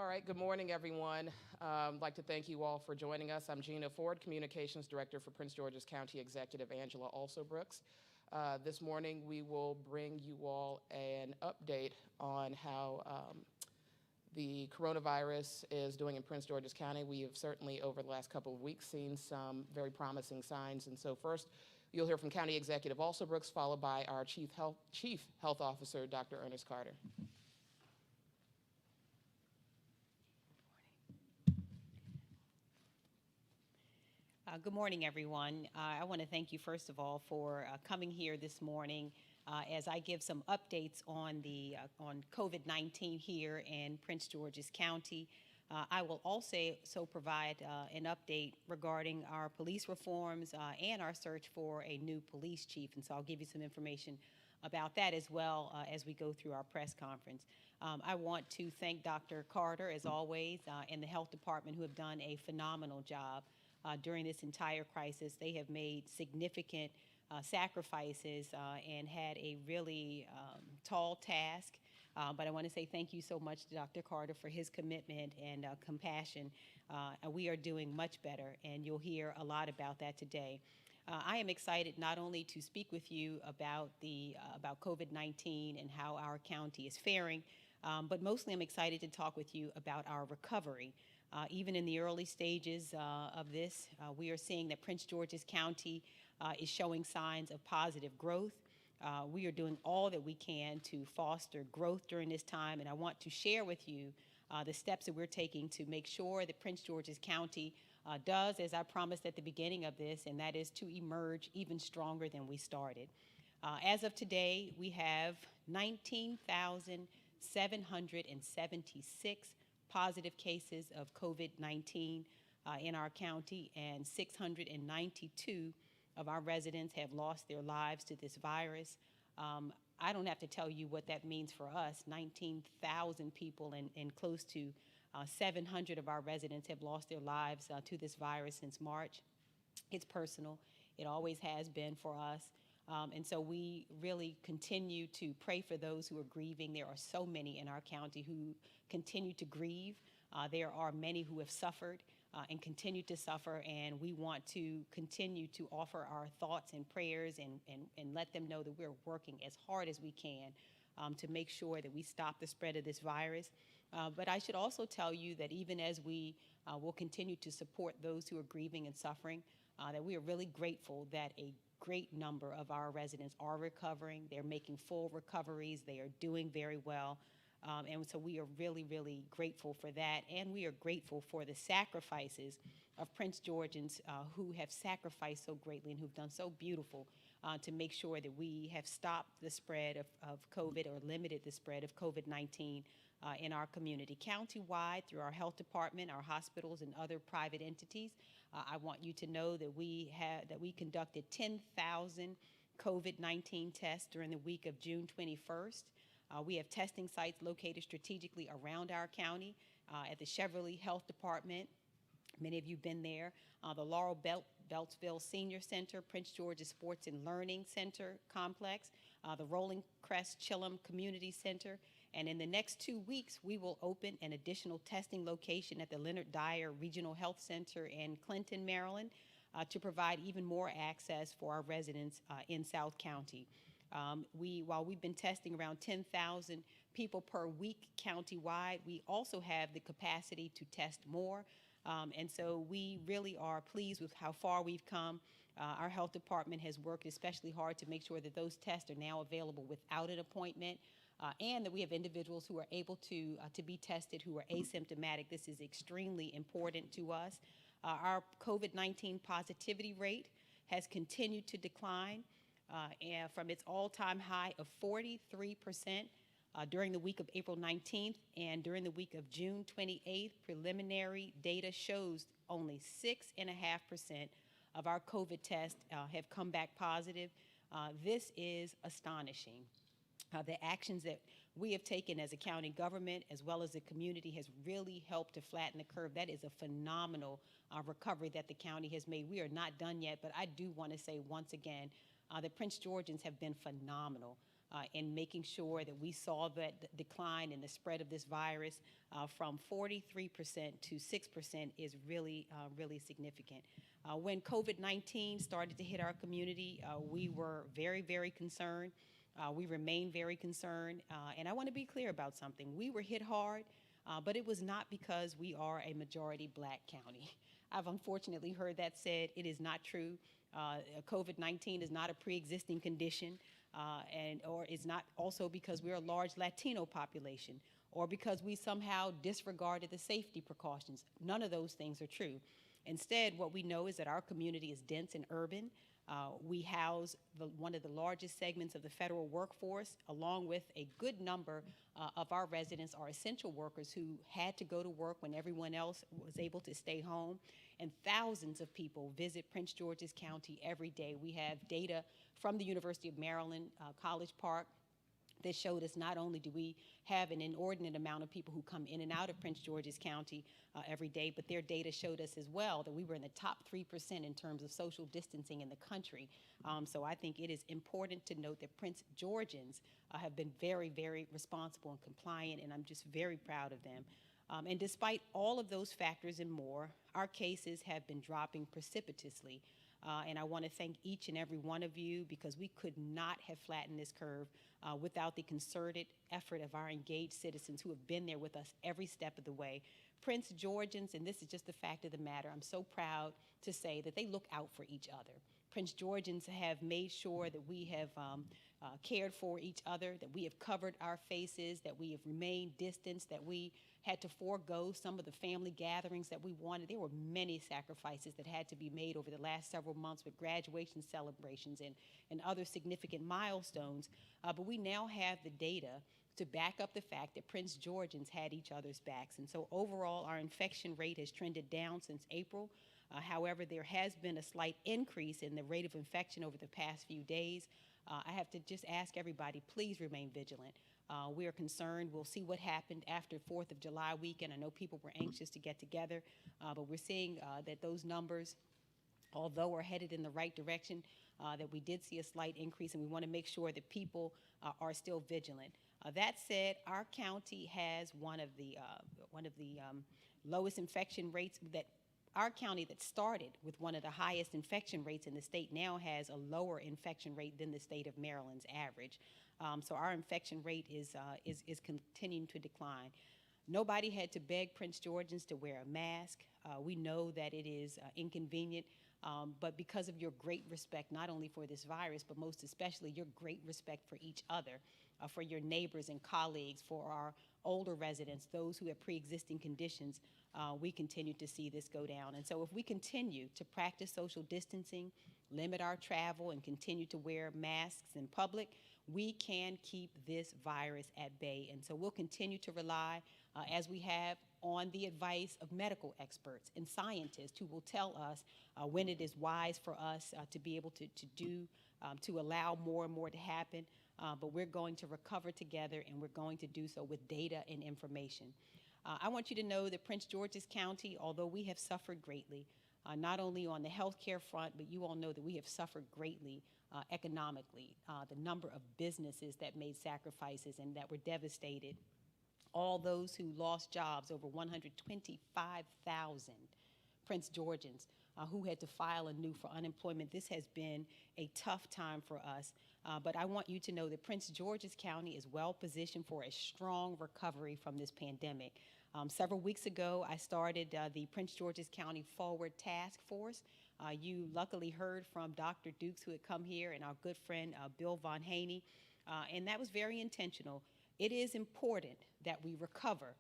All right, good morning, everyone. I'd like to thank you all for joining us. I'm Gina Ford, Communications Director for Prince George's County Executive Angela Alsobrooks. This morning, we will bring you all an update on how the coronavirus is doing in Prince George's County. We have certainly, over the last couple of weeks, seen some very promising signs. And so first, you'll hear from County Executive Alsobrooks, followed by our Chief Health Officer, Dr. Ernest Carter. Good morning, everyone. I want to thank you, first of all, for coming here this morning as I give some updates on on COVID-19 here in Prince George's County. I will also provide an update regarding our police reforms and our search for a new police chief, and so I'll give you some information about that as well as we go through our press conference. I want to thank Dr. Carter, as always, and the Health Department, who have done a phenomenal job during this entire crisis. They have made significant sacrifices and had a really tall task. But I want to say thank you so much to Dr. Carter for his commitment and compassion. We are doing much better, and you'll hear a lot about that today. I am excited not only to speak with you about about COVID-19 and how our county is faring, but mostly I'm excited to talk with you about our recovery. Even in the early stages of this, we are seeing that Prince George's County is showing signs of positive growth. We are doing all that we can to foster growth during this time, and I want to share with you the steps that we're taking to make sure that Prince George's County does, as I promised at the beginning of this, and that is to emerge even stronger than we started. As of today, we have 19,776 positive cases of COVID-19 in our county, and 692 of our residents have lost their lives to this virus. I don't have to tell you what that means for us. 19,000 people and close to 700 of our residents have lost their lives to this virus since March. It's personal. It always has been for us. And so we really continue to pray for those who are grieving. There are so many in our county who continue to grieve. There are many who have suffered and continue to suffer, and we want to continue to offer our thoughts and prayers and let them know that we're working as hard as we can to make sure that we stop the spread of this virus. But I should also tell you that even as we will continue to support those who are grieving and suffering, that we are really grateful that a great number of our residents are recovering. They're making full recoveries. They are doing very well. And so we are really, really grateful for that. And we are grateful for the sacrifices of Prince Georgians who have sacrificed so greatly and who've done so beautiful to make sure that we have stopped the spread of COVID, or limited the spread of COVID-19 in our community. Countywide, through our health department, our hospitals, and other private entities, I want you to know that we conducted 10,000 COVID-19 tests during the week of June 21st. We have testing sites located strategically around our county at the Cheverly Health Department. Many of you have been there. The Laurel Beltsville Senior Center, Prince George's Sports and Learning Center Complex, the Rolling Crest Chillum Community Center. And in the next 2 weeks, we will open an additional testing location at the Leonard Dyer Regional Health Center in Clinton, Maryland, to provide even more access for our residents in South County. While we've been testing around 10,000 people per week countywide, we also have the capacity to test more. And so we really are pleased with how far we've come. Our health department has worked especially hard to make sure that those tests are now available without an appointment, and that we have individuals who are able to be tested who are asymptomatic. This is extremely important to us. Our COVID-19 positivity rate has continued to decline from its all-time high of 43% during the week of April 19th, and during the week of June 28th, preliminary data shows only 6.5% of our COVID tests have come back positive. This is astonishing. The actions that we have taken as a county government, as well as the community, has really helped to flatten the curve. That is a phenomenal recovery that the county has made. We are not done yet, but I do want to say once again that Prince Georgians have been phenomenal. in making sure that we saw that decline in the spread of this virus from 43% to 6% is really, really significant. When COVID-19 started to hit our community, we were very, very concerned. We remain very concerned. And I want to be clear about something. We were hit hard, but it was not because we are a majority Black county. I've unfortunately heard that said. It is not true. COVID-19 is not a pre-existing condition, or is not also because we're a large Latino population, or because we somehow disregarded the safety precautions. None of those things are true. Instead, what we know is that our community is dense and urban. We house one of the largest segments of the federal workforce, along with a good number of our residents are essential workers who had to go to work when everyone else was able to stay home. And thousands of people visit Prince George's County every day. We have data from the University of Maryland, College Park, that showed us not only do we have an inordinate amount of people who come in and out of Prince George's County every day, but their data showed us as well that we were in the top 3% in terms of social distancing in the country. So I think it is important to note that Prince Georgians have been very, very responsible and compliant, and I'm just very proud of them. And despite all of those factors and more, our cases have been dropping precipitously. And I want to thank each and every one of you, because we could not have flattened this curve without the concerted effort of our engaged citizens who have been there with us every step of the way. Prince Georgians, and this is just the fact of the matter, I'm so proud to say that they look out for each other. Prince Georgians have made sure that we have cared for each other, that we have covered our faces, that we have remained distanced, that we had to forego some of the family gatherings that we wanted. There were many sacrifices that had to be made over the last several months with graduation celebrations and other significant milestones. But we now have the data to back up the fact that Prince Georgians had each other's backs. And so overall, our infection rate has trended down since April. However, there has been a slight increase in the rate of infection over the past few days. I have to just ask everybody, please remain vigilant. We are concerned. We'll see what happened after 4th of July weekend. I know people were anxious to get together, but we're seeing that those numbers, although are headed in the right direction, that we did see a slight increase, and we want to make sure that people are still vigilant. That said, our county has one of the lowest infection rates. That our county that started with one of the highest infection rates in the state now has a lower infection rate than the state of Maryland's average. So our infection rate is continuing to decline. Nobody had to beg Prince Georgians to wear a mask. We know that it is inconvenient, but because of your great respect, not only for this virus, but most especially your great respect for each other, for your neighbors and colleagues, for our older residents, those who have pre-existing conditions, we continue to see this go down. And so if we continue to practice social distancing, limit our travel, and continue to wear masks in public, we can keep this virus at bay. And so we'll continue to rely, as we have, on the advice of medical experts and scientists who will tell us when it is wise for us to be able to allow more and more to happen. But we're going to recover together, and we're going to do so with data and information. I want you to know that Prince George's County, although we have suffered greatly, not only on the healthcare front, but you all know that we have suffered greatly economically. The number of businesses that made sacrifices and that were devastated, all those who lost jobs, over 125,000 Prince Georgians who had to file anew for unemployment. This has been a tough time for us, but I want you to know that Prince George's County is well positioned for a strong recovery from this pandemic. Several weeks ago, I started the Prince George's County Forward Task Force. You luckily heard from Dr. Dukes, who had come here, and our good friend Bill Von Haney, and that was very intentional. It is important that we recover,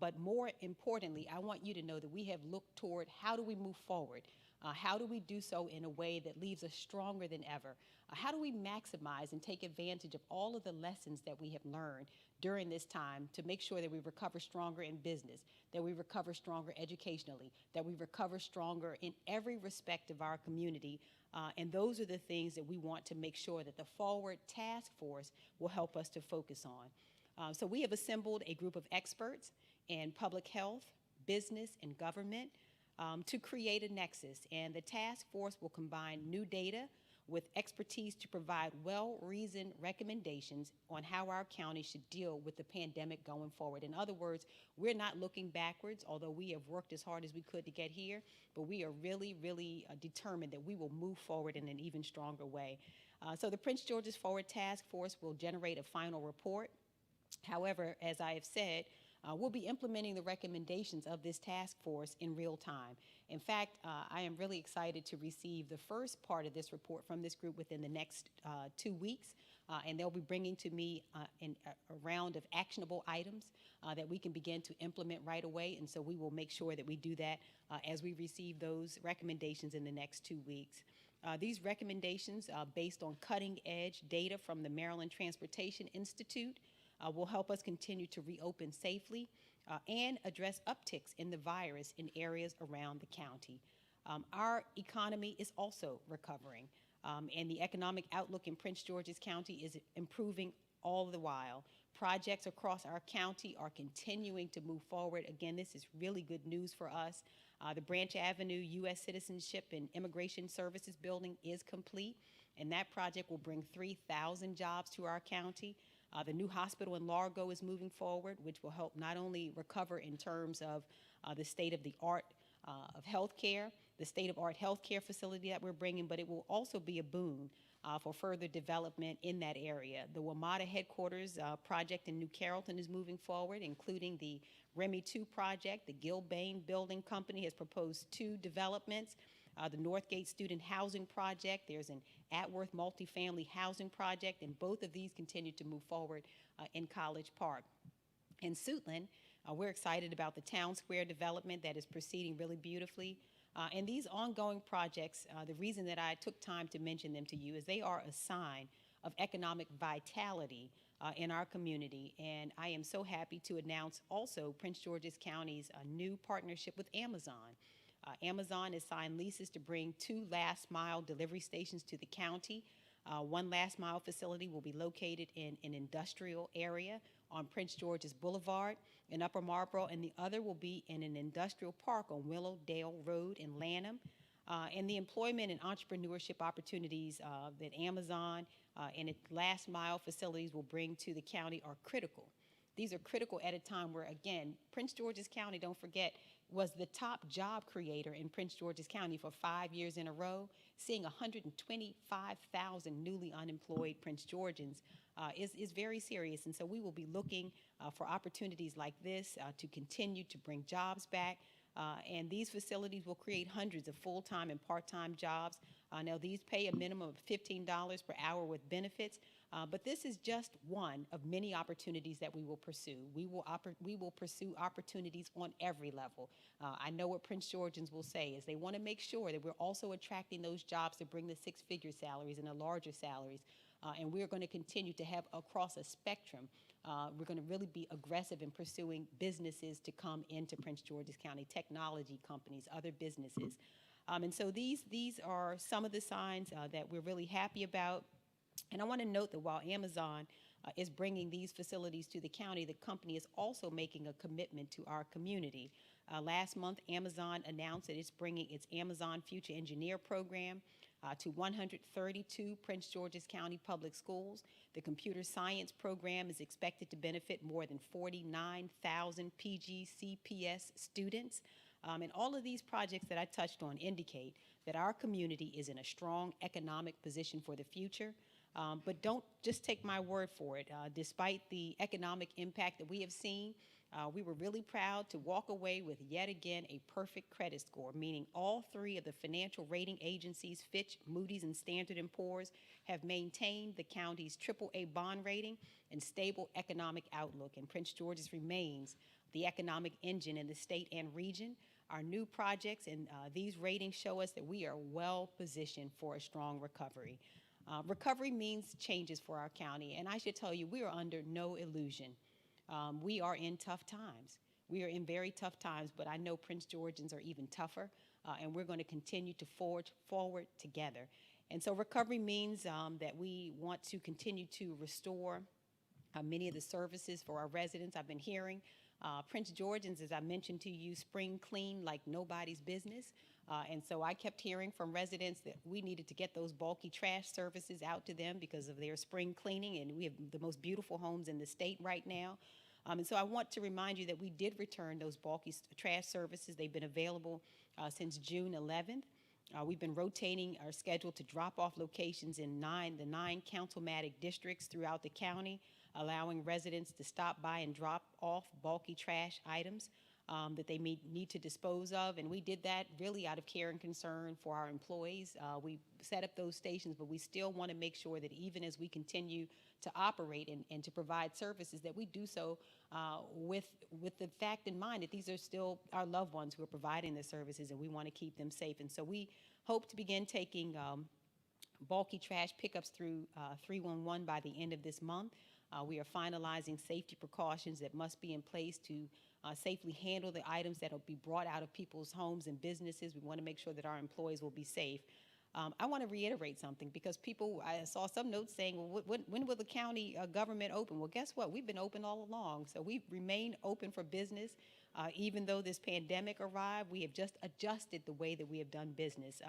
but more importantly, I want you to know that we have looked toward how do we move forward? How do we do so in a way that leaves us stronger than ever? How do we maximize and take advantage of all of the lessons that we have learned during this time to make sure that we recover stronger in business, that we recover stronger educationally, that we recover stronger in every respect of our community? And those are the things that we want to make sure that the Forward Task Force will help us to focus on. So we have assembled a group of experts in public health, business, and government to create a nexus. And the task force will combine new data with expertise to provide well-reasoned recommendations on how our county should deal with the pandemic going forward. In other words, we're not looking backwards, although we have worked as hard as we could to get here, but we are really determined that we will move forward in an even stronger way. So the Prince George's Forward Task Force will generate a final report. However, as I have said, we'll be implementing the recommendations of this task force in real time. In fact, I am really excited to receive the first part of this report from this group within the next 2 weeks, and they'll be bringing to me a round of actionable items that we can begin to implement right away, and so we will make sure that we do that as we receive those recommendations in the next 2 weeks. These recommendations, based on cutting-edge data from the Maryland Transportation Institute, will help us continue to reopen safely and address upticks in the virus in areas around the county. Our economy is also recovering, and the economic outlook in Prince George's County is improving all the while. Projects across our county are continuing to move forward. Again, this is really good news for us. The Branch Avenue U.S. Citizenship and Immigration Services building is complete, and that project will bring 3,000 jobs to our county. The new hospital in Largo is moving forward, which will help not only recover in terms of the state-of-the-art of healthcare, the state-of-the-art healthcare facility that we're bringing, but it will also be a boon for further development in that area. The WMATA headquarters project in New Carrollton is moving forward, including the Remy 2 project. The Gilbane Building Company has proposed 2 developments. The Northgate Student Housing Project, there's an Atworth Multifamily Housing Project, and both of these continue to move forward in College Park. In Suitland, we're excited about the Town Square development that is proceeding really beautifully. And these ongoing projects, the reason that I took time to mention them to you is they are a sign of economic vitality in our community. And I am so happy to announce also Prince George's County's new partnership with Amazon. Amazon has signed leases to bring 2 last-mile delivery stations to the county. One last-mile facility will be located in an industrial area on Prince George's Boulevard in Upper Marlboro, and the other will be in an industrial park on Willowdale Road in Lanham. And the employment and entrepreneurship opportunities that Amazon and its last-mile facilities will bring to the county are critical. These are critical at a time where, again, Prince George's County, don't forget, was the top job creator in Prince George's County for 5 years in a row. Seeing 125,000 newly unemployed Prince Georgians is very serious. And so we will be looking for opportunities like this to continue to bring jobs back. And these facilities will create hundreds of full-time and part-time jobs. Now, these pay a minimum of $15 per hour with benefits. But this is just one of many opportunities that we will pursue. We will pursue opportunities on every level. I know what Prince Georgians will say is they want to make sure that we're also attracting those jobs to bring the 6-figure salaries and the larger salaries. And we're going to continue to have across a spectrum. We're going to really be aggressive in pursuing businesses to come into Prince George's County, technology companies, other businesses. And so these are some of the signs that we're really happy about. And I want to note that while Amazon is bringing these facilities to the county, the company is also making a commitment to our community. Last month, Amazon announced that it's bringing its Amazon Future Engineer program to 132 Prince George's County public schools. The computer science program is expected to benefit more than 49,000 PGCPS students. And all of these projects that I touched on indicate that our community is in a strong economic position for the future. But don't just take my word for it. Despite the economic impact that we have seen, we were really proud to walk away with yet again a perfect credit score, meaning all 3 of the financial rating agencies, Fitch, Moody's, and Standard & Poor's, have maintained the county's AAA bond rating and stable economic outlook. And Prince George's remains the economic engine in the state and region. Our new projects and these ratings show us that we are well positioned for a strong recovery. Recovery means changes for our county, and I should tell you, we are under no illusion. We are in tough times. We are in very tough times, but I know Prince Georgians are even tougher, and we're going to continue to forge forward together. And so recovery means that we want to continue to restore many of the services for our residents. I've been hearing Prince Georgians, as I mentioned to you, spring clean like nobody's business. And so I kept hearing from residents that we needed to get those bulky trash services out to them because of their spring cleaning, and we have the most beautiful homes in the state right now. And so I want to remind you that we did return those bulky trash services. They've been available since June 11th. We've been rotating our schedule to drop off locations in the nine councilmatic districts throughout the county, allowing residents to stop by and drop off bulky trash items that they need to dispose of. And we did that really out of care and concern for our employees. We set up those stations, but we still want to make sure that even as we continue to operate and to provide services, that we do so with the fact in mind that these are still our loved ones who are providing the services, and we want to keep them safe. And so we hope to begin taking bulky trash pickups through 311 by the end of this month. We are finalizing safety precautions that must be in place to safely handle the items that will be brought out of people's homes and businesses. We want to make sure that our employees will be safe. I want to reiterate something because I saw some notes saying, well, when will the county government open? Well, guess what? We've been open all along. So we've remained open for business. Even though this pandemic arrived, we have just adjusted the way that we have done business.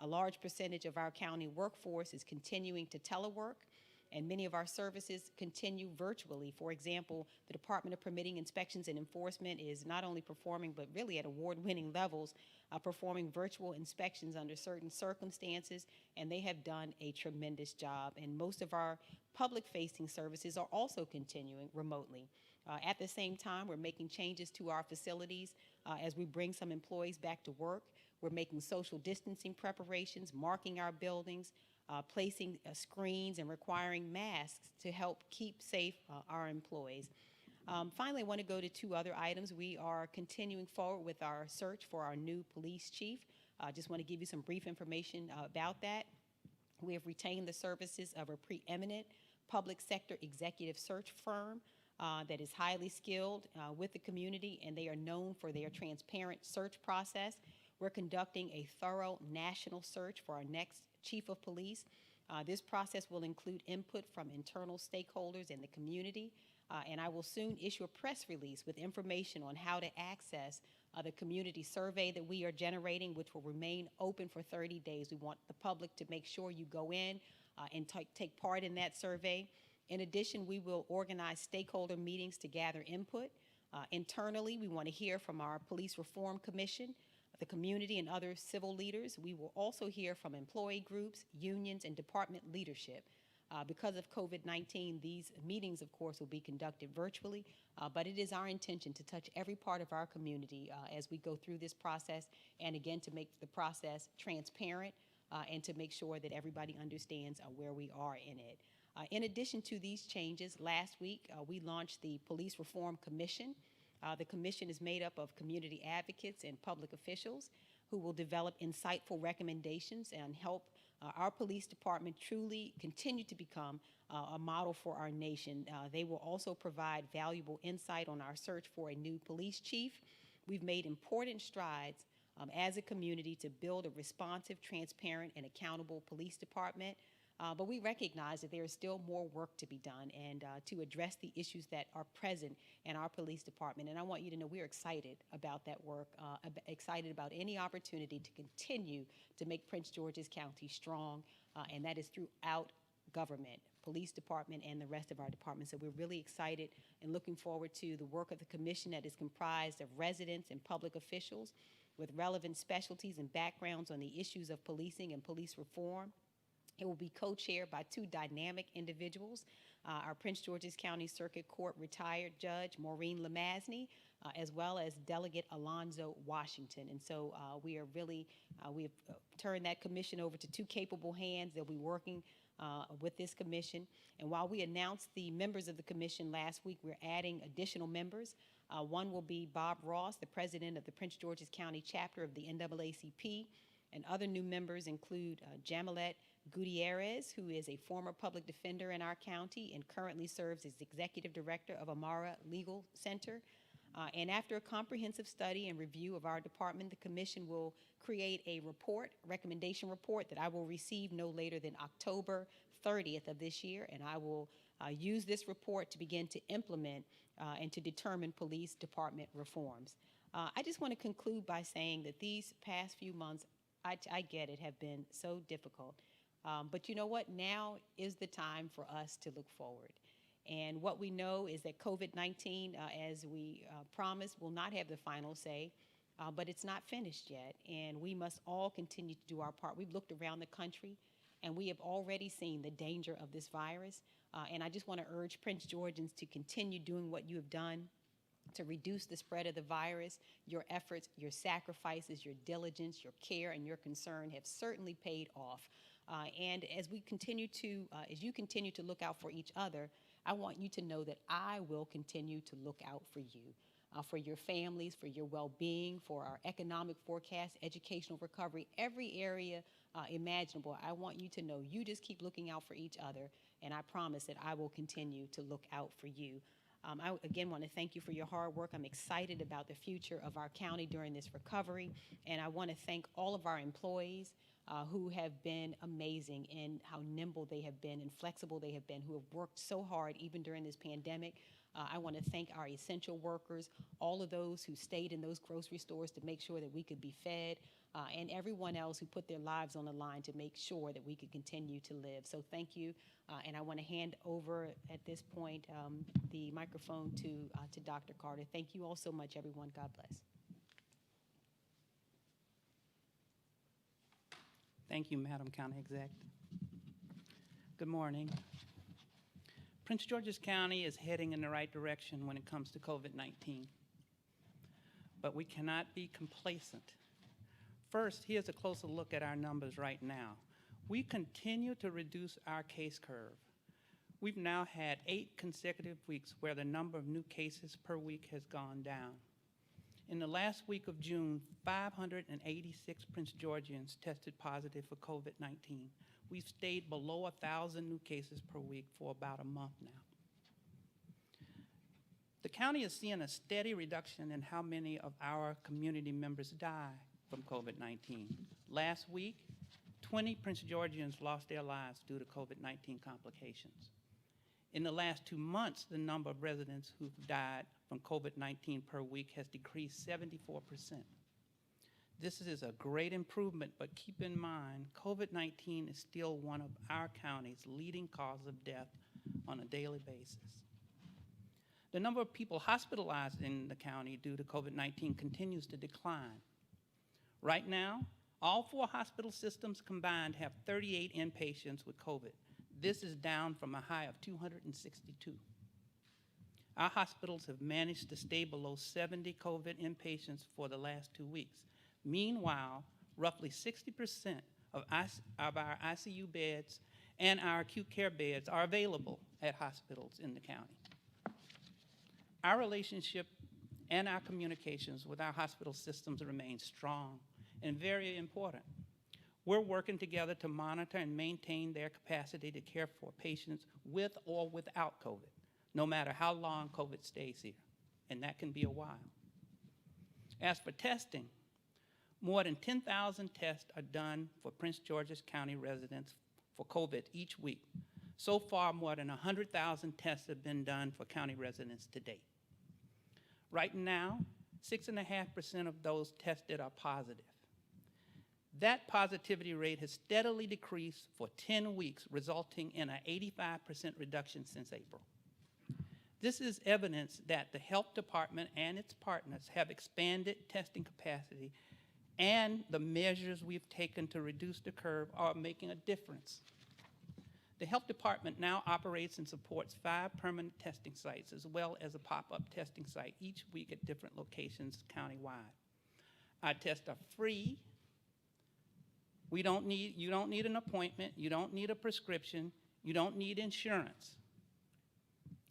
A large percentage of our county workforce is continuing to telework, and many of our services continue virtually. For example, the Department of Permitting, Inspections, and Enforcement is not only performing, but really at award-winning levels, performing virtual inspections under certain circumstances, and they have done a tremendous job. And most of our public-facing services are also continuing remotely. At the same time, we're making changes to our facilities as we bring some employees back to work. We're making social distancing preparations, marking our buildings, placing screens and requiring masks to help keep safe our employees. Finally, I want to go to two other items. We are continuing forward with our search for our new police chief. I just want to give you some brief information about that. We have retained the services of a preeminent public sector executive search firm that is highly skilled with the community, and they are known for their transparent search process. We're conducting a thorough national search for our next chief of police. This process will include input from internal stakeholders in the community, and I will soon issue a press release with information on how to access the community survey that we are generating, which will remain open for 30 days. We want the public to make sure you go in and take part in that survey. In addition, we will organize stakeholder meetings to gather input. Internally, we want to hear from our Police Reform Commission, the community, and other civil leaders. We will also hear from employee groups, unions, and department leadership. Because of COVID-19, these meetings, of course, will be conducted virtually, but it is our intention to touch every part of our community as we go through this process, and again, to make the process transparent and to make sure that everybody understands where we are in it. In addition to these changes, last week we launched the Police Reform Commission. The commission is made up of community advocates and public officials who will develop insightful recommendations and help our police department truly continue to become a model for our nation. They will also provide valuable insight on our search for a new police chief. We've made important strides as a community to build a responsive, transparent, and accountable police department. But we recognize that there is still more work to be done and to address the issues that are present in our police department. And I want you to know we're excited about that work, excited about any opportunity to continue to make Prince George's County strong, and that is throughout government, police department, and the rest of our departments. So we're really excited and looking forward to the work of the commission that is comprised of residents and public officials with relevant specialties and backgrounds on the issues of policing and police reform. It will be co-chaired by two dynamic individuals, our Prince George's County Circuit Court retired Judge Maureen Lamazny, as well as Delegate Alonzo Washington. And so we have turned that commission over to two capable hands. They'll be working with this commission. And while we announced the members of the commission last week, we're adding additional members. One will be Bob Ross, the president of the Prince George's County chapter of the NAACP. And other new members include Jamilet Gutierrez, who is a former public defender in our county and currently serves as executive director of Amara Legal Center. And after a comprehensive study and review of our department, the commission will create a recommendation report that I will receive no later than October 30th of this year, and I will use this report to begin to implement and to determine police department reforms. I just want to conclude by saying that these past few months, I get it, have been so difficult. But you know what? Now is the time for us to look forward. And what we know is that COVID-19, as we promised, will not have the final say, but it's not finished yet. And we must all continue to do our part. We've looked around the country, and we have already seen the danger of this virus. And I just want to urge Prince Georgians to continue doing what you have done to reduce the spread of the virus. Your efforts, your sacrifices, your diligence, your care, and your concern have certainly paid off. And as we continue to, as you continue to look out for each other, I want you to know that I will continue to look out for you, for your families, for your well-being, for our economic forecast, educational recovery, every area imaginable. I want you to know you just keep looking out for each other, and I promise that I will continue to look out for you. I again want to thank you for your hard work. I'm excited about the future of our county during this recovery, and I want to thank all of our employees who have been amazing in how nimble they have been and flexible they have been, who have worked so hard even during this pandemic. I want to thank our essential workers, all of those who stayed in those grocery stores to make sure that we could be fed, and everyone else who put their lives on the line to make sure that we could continue to live. So thank you, and I want to hand over at this point the microphone to Dr. Carter. Thank you all so much, everyone. God bless. Thank you, Madam County Exec. Good morning. Prince George's County is heading in the right direction when it comes to COVID-19, but we cannot be complacent. First, here's a closer look at our numbers right now. We continue to reduce our case curve. We've now had 8 consecutive weeks where the number of new cases per week has gone down. In the last week of June, 586 Prince Georgians tested positive for COVID-19. We've stayed below 1,000 new cases per week for about a month now. The county is seeing a steady reduction in how many of our community members die from COVID-19. Last week, 20 Prince Georgians lost their lives due to COVID-19 complications. In the last 2 months, the number of residents who've died from COVID-19 per week has decreased 74%. This is a great improvement, but keep in mind, COVID-19 is still one of our county's leading causes of death on a daily basis. The number of people hospitalized in the county due to COVID-19 continues to decline. Right now, all 4 hospital systems combined have 38 inpatients with COVID. This is down from a high of 262. Our hospitals have managed to stay below 70 COVID inpatients for the last 2 weeks. Meanwhile, roughly 60% of our ICU beds and our acute care beds are available at hospitals in the county. Our relationship and our communications with our hospital systems remain strong and very important. We're working together to monitor and maintain their capacity to care for patients with or without COVID, no matter how long COVID stays here, and that can be a while. As for testing, more than 10,000 tests are done for Prince George's County residents for COVID each week. So far, more than 100,000 tests have been done for county residents to date. Right now, 6.5% of those tested are positive. That positivity rate has steadily decreased for 10 weeks, resulting in an 85% reduction since April. This is evidence that the health department and its partners have expanded testing capacity, and the measures we've taken to reduce the curve are making a difference. The health department now operates and supports 5 permanent testing sites, as well as a pop-up testing site each week at different locations countywide. Our tests are free. You don't need an appointment. You don't need a prescription. You don't need insurance.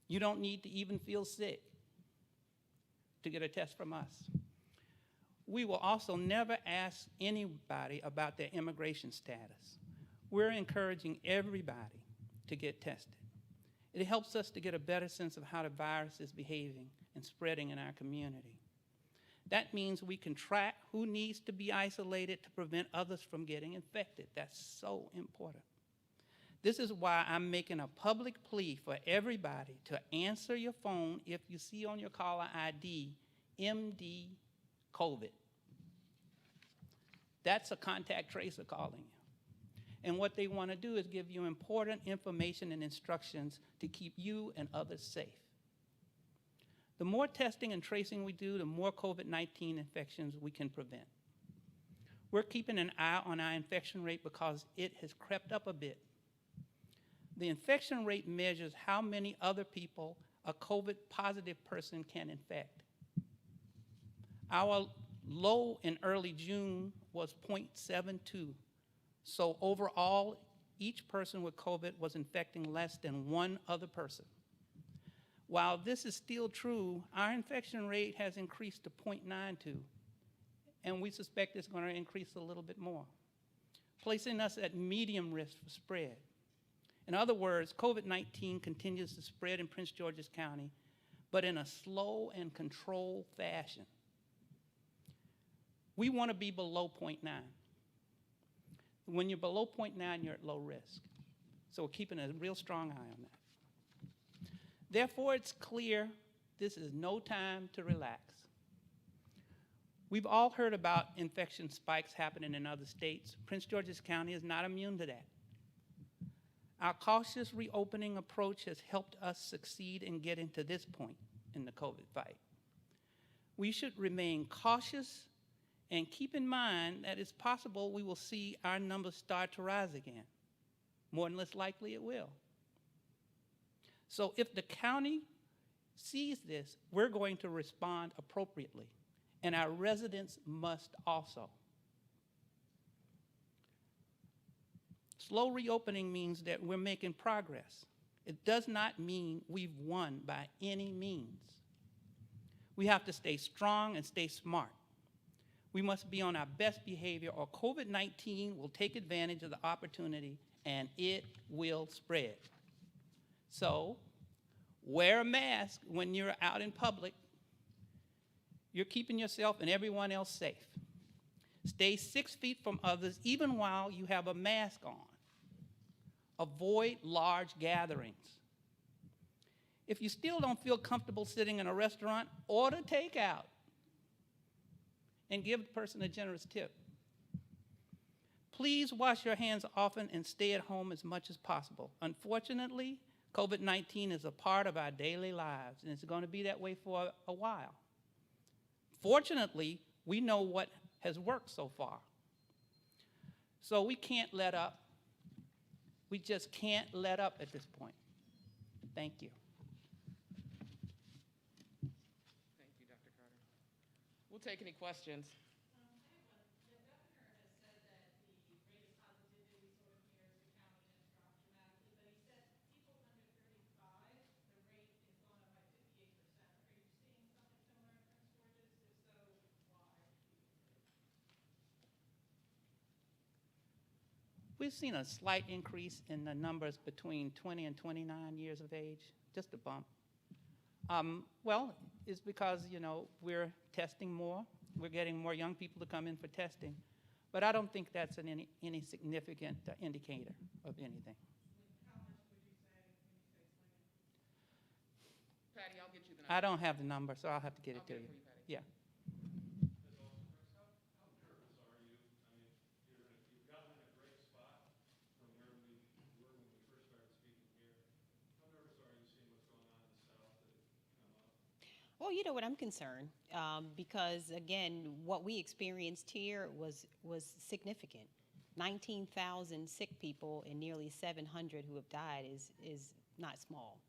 You don't need to even feel sick to get a test from us. We will also never ask anybody about their immigration status. We're encouraging everybody to get tested. It helps us to get a better sense of how the virus is behaving and spreading in our community. That means we can track who needs to be isolated to prevent others from getting infected. That's so important. This is why I'm making a public plea for everybody to answer your phone if you see on your caller ID MD COVID. That's a contact tracer calling you. And what they want to do is give you important information and instructions to keep you and others safe. The more testing and tracing we do, the more COVID-19 infections we can prevent. We're keeping an eye on our infection rate because it has crept up a bit. The infection rate measures how many other people a COVID-positive person can infect. Our low in early June was 0.72. So overall, each person with COVID was infecting less than one other person. While this is still true, our infection rate has increased to 0.92, and we suspect it's going to increase a little bit more, placing us at medium risk for spread. In other words, COVID-19 continues to spread in Prince George's County, but in a slow and controlled fashion. We want to be below 0.9. When you're below 0.9, you're at low risk. So we're keeping a real strong eye on that. Therefore, it's clear this is no time to relax. We've all heard about infection spikes happening in other states. Prince George's County is not immune to that. Our cautious reopening approach has helped us succeed in getting to this point in the COVID fight. We should remain cautious and keep in mind that it's possible we will see our numbers start to rise again. More than less likely it will. So if the county sees this, we're going to respond appropriately, and our residents must also. Slow reopening means that we're making progress. It does not mean we've won by any means. We have to stay strong and stay smart. We must be on our best behavior, or COVID-19 will take advantage of the opportunity and it will spread. So, wear a mask when you're out in public. You're keeping yourself and everyone else safe. Stay 6 feet from others even while you have a mask on. Avoid large gatherings. If you still don't feel comfortable sitting in a restaurant, order takeout and give the person a generous tip. Please wash your hands often and stay at home as much as possible. Unfortunately, COVID-19 is a part of our daily lives, and it's going to be that way for a while. Fortunately, we know what has worked so far. So we can't let up. We just can't let up at this point. Thank you. Thank you, Dr. Carter. We'll take any questions. We've seen a slight increase in the numbers between 20 and 29 years of age, just a bump. Well, it's because, we're testing more. We're getting more young people to come in for testing. But I don't think that's any significant indicator of anything. How much would you say when you say 20? Patty, I'll get you the number. I don't have the number, so I'll have to get it to you. For you, Patty. Yeah. Ms. Alsobrooks, how nervous are you? I mean, you've gotten in a great spot from where we were when we first started speaking here. How nervous are you seeing what's going on in the South that come up? Well, you know what, I'm concerned because, again, what we experienced here was significant. 19,000 sick people and nearly 700 who have died is not small.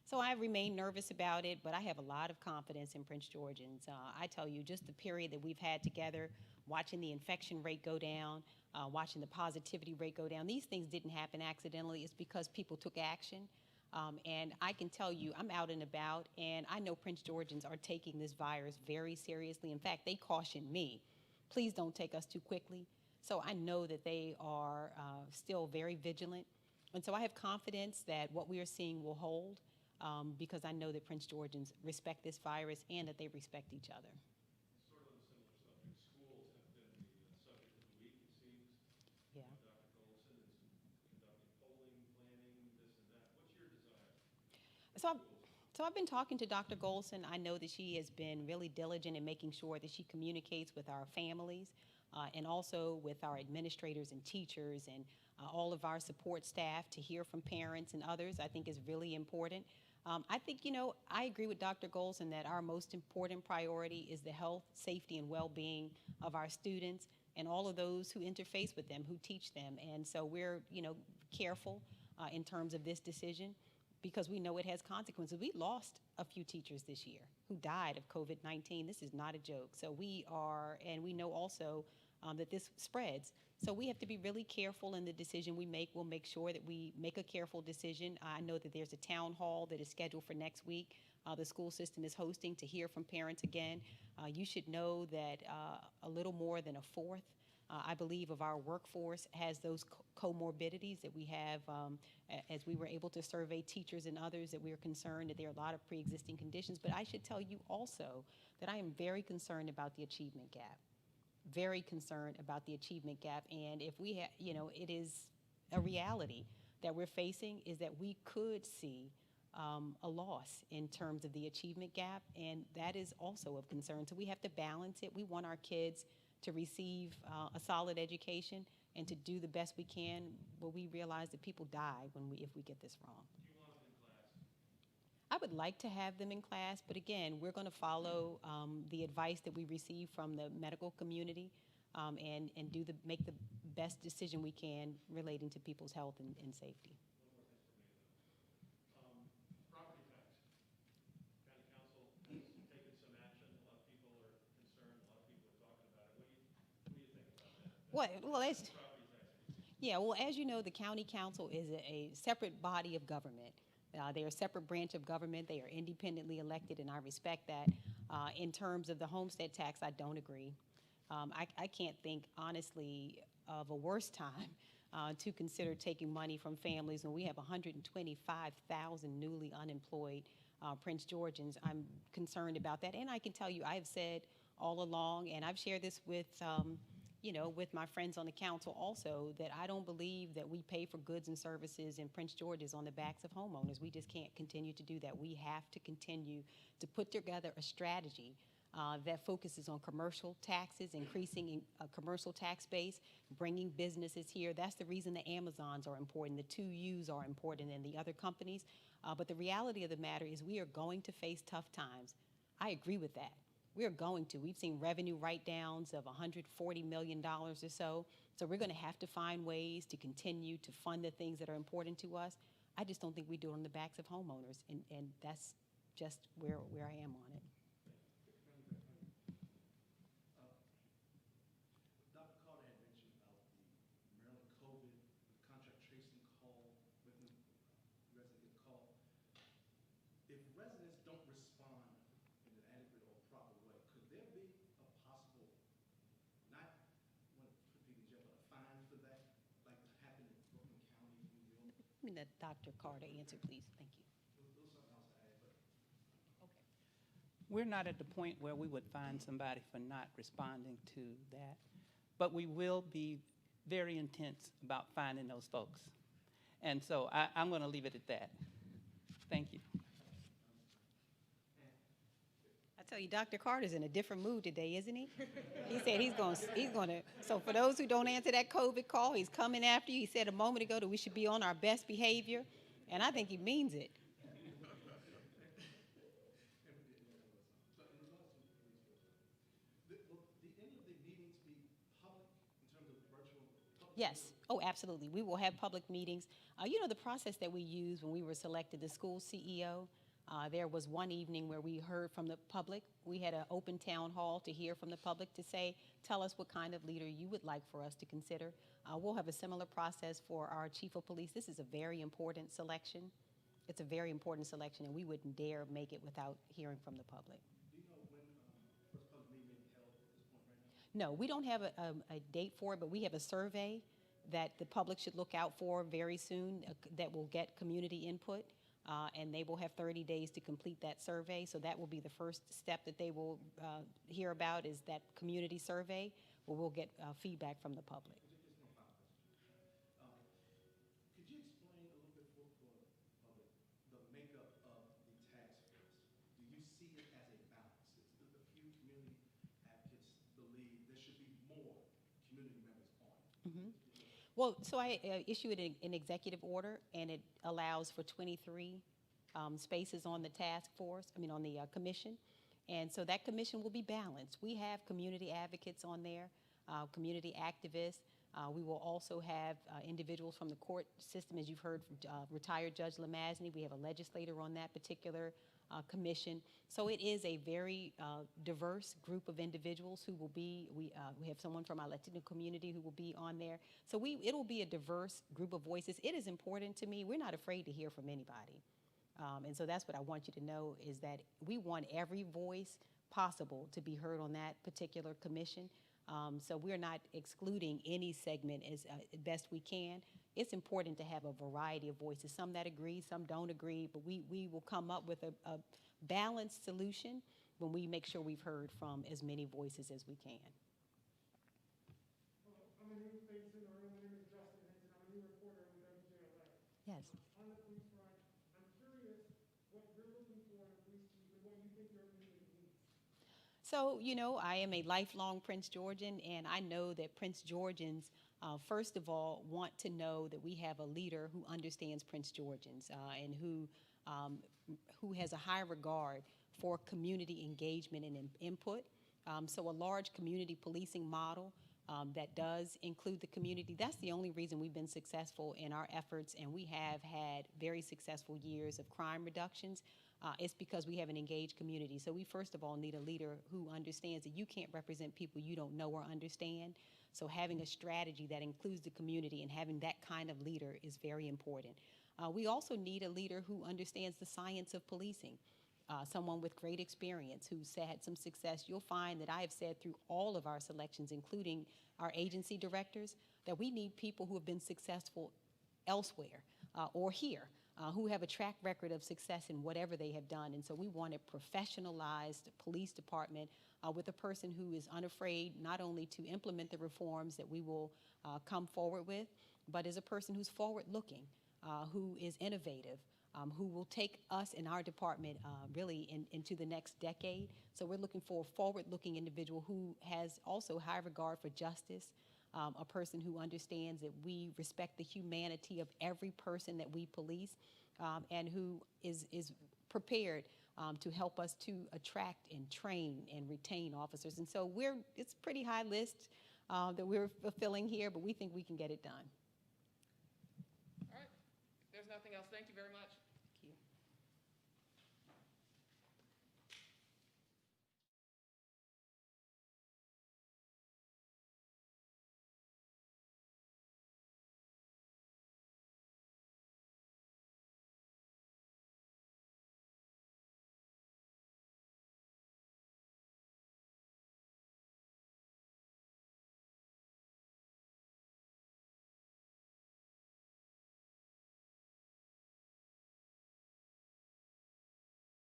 So I remain nervous about it, but I have a lot of confidence in Prince Georgians. I tell you, just the period that we've had together, watching the infection rate go down, watching the positivity rate go down, these things didn't happen accidentally. It's because people took action. And I can tell you, I'm out and about, and I know Prince Georgians are taking this virus very seriously. In fact, they cautioned me, please don't take us too quickly. So I know that they are still very vigilant. And so I have confidence that what we are seeing will hold because I know that Prince Georgians respect this virus and that they respect each other. Sort of on a similar subject, schools have been the subject of the week, it seems. Yeah. Dr. Colson is conducting polling, planning, this and that. What's your desire? So So I've been talking to Dr. Golson. I know that she has been really diligent in making sure that she communicates with our families and also with our administrators and teachers and all of our support staff to hear from parents and others. I think is really important. I think, I agree with Dr. Golson that our most important priority is the health, safety, and well-being of our students and all of those who interface with them, who teach them. And so we're, careful in terms of this decision because we know it has consequences. We lost a few teachers this year who died of COVID-19. This is not a joke. So we know also that this spreads. So we have to be really careful in the decision we make. We'll make sure that we make a careful decision. I know that there's a town hall that is scheduled for next week. The school system is hosting to hear from parents again. You should know that a little more than a fourth, I believe, of our workforce has those comorbidities that we have. As we were able to survey teachers and others, that we are concerned that there are a lot of pre-existing conditions. But I should tell you also that I am very concerned about the achievement gap. Very concerned about the achievement gap. And if we have, it is a reality that we're facing is that we could see a loss in terms of the achievement gap, and that is also of concern. So we have to balance it. We want our kids to receive a solid education and to do the best we can, but we realize that people die if we get this wrong. Do you want them in class? I would like to have them in class, but again, we're going to follow the advice that we receive from the medical community and make the best decision we can relating to people's health and safety. Property tax. County Council has taken some action. A lot of people are concerned. A lot of people are talking about it. What do you think about that? Well, Property tax. yeah, well, as you know, the County Council is a separate body of government. They are a separate branch of government. They are independently elected, and I respect that. In terms of the homestead tax, I don't agree. I can't think, honestly, of a worse time to consider taking money from families when we have 125,000 newly unemployed Prince Georgians. I'm concerned about that. And I can tell you, I have said all along, and I've shared this with with my friends on the council also, that I don't believe that we pay for goods and services in Prince George's on the backs of homeowners. We just can't continue to do that. We have to continue to put together a strategy that focuses on commercial taxes, increasing a commercial tax base, bringing businesses here. That's the reason the Amazons are important, the 2Us are important, and the other companies. But the reality of the matter is we are going to face tough times. I agree with that. We are going to. We've seen revenue write-downs of $140 million or so. So we're going to have to find ways to continue to fund the things that are important to us. I just don't think we do it on the backs of homeowners, and that's just where I am on it. Dr. Carter had mentioned about the Maryland COVID, the contract tracing call, when residents get called. If residents don't respond in an adequate or proper way, could there be a possible, not want to put people in jail, but a fine for that, like happened in Brooklyn County, New York? Let me let Dr. Carter answer, please. Thank you. There was something else to add, but Okay. We're not at the point where we would find somebody for not responding to that, but we will be very intense about finding those folks. And so I'm going to leave it at that. Thank you. I tell you, Dr. Carter's in a different mood today, isn't he? He said he's going to, so for those who don't answer that COVID call, he's coming after you. He said a moment ago that we should be on our best behavior, and I think he means it. any of the meetings be public in terms of virtual public? Yes. Oh, absolutely. We will have public meetings. The process that we used when we were selected the school CEO, there was one evening where we heard from the public. We had an open town hall to hear from the public to say, tell us what kind of leader you would like for us to consider. We'll have a similar process for our chief of police. This is a very important selection. It's a very important selection, and we wouldn't dare make it without hearing from the public. Do you know when first public meeting may be held at this point right now? No, we don't have a date for it, but we have a survey that the public should look out for very soon that will get community input, and they will have 30 days to complete that survey. So that will be the first step that they will hear about is that community survey, where we'll get feedback from the public. Just one final question. Could you explain a little bit for the public the makeup of the tax Well, so I issued an executive order, and it allows for 23 spaces on the task force, on the commission. And so that commission will be balanced. We have community advocates on there, community activists. We will also have individuals from the court system, as you've heard from retired Judge Lamazny. We have a legislator on that particular commission. So it is a very diverse group of individuals who will be, we have someone from our Latino community who will be on there. So it'll be a diverse group of voices. It is important to me. We're not afraid to hear from anybody. And so that's what I want you to know, is that we want every voice possible to be heard on that particular commission. So we're not excluding any segment as best we can. It's important to have a variety of voices, some that agree, some don't agree, but we will come up with a balanced solution when we make sure we've heard from as many voices as we can. I'm a new face in the room. My name is Justin Hinton. I'm a new reporter with WJLA. Yes. On the police front, I'm curious what you're looking for in a police chief and what you think your community needs. So, I am a lifelong Prince Georgian, and I know that Prince Georgians, first of all, want to know that we have a leader who understands Prince Georgians and who has a high regard for community engagement and input. So a large community policing model that does include the community. That's the only reason we've been successful in our efforts, and we have had very successful years of crime reductions. It's because we have an engaged community. So we first of all need a leader who understands that you can't represent people you don't know or understand. So having a strategy that includes the community and having that kind of leader is very important. We also need a leader who understands the science of policing. Someone with great experience who's had some success. You'll find that I have said through all of our selections, including our agency directors, that we need people who have been successful elsewhere or here, who have a track record of success in whatever they have done. And so we want a professionalized police department with a person who is unafraid not only to implement the reforms that we will come forward with, but is a person who's forward-looking, who is innovative, who will take us in our department really into the next decade. So we're looking for a forward-looking individual who has also high regard for justice, a person who understands that we respect the humanity of every person that we police, and who is prepared to help us to attract and train and retain officers. And so it's a pretty high list that we're fulfilling here, but we think we can get it done. All right. If there's nothing else, thank you very much.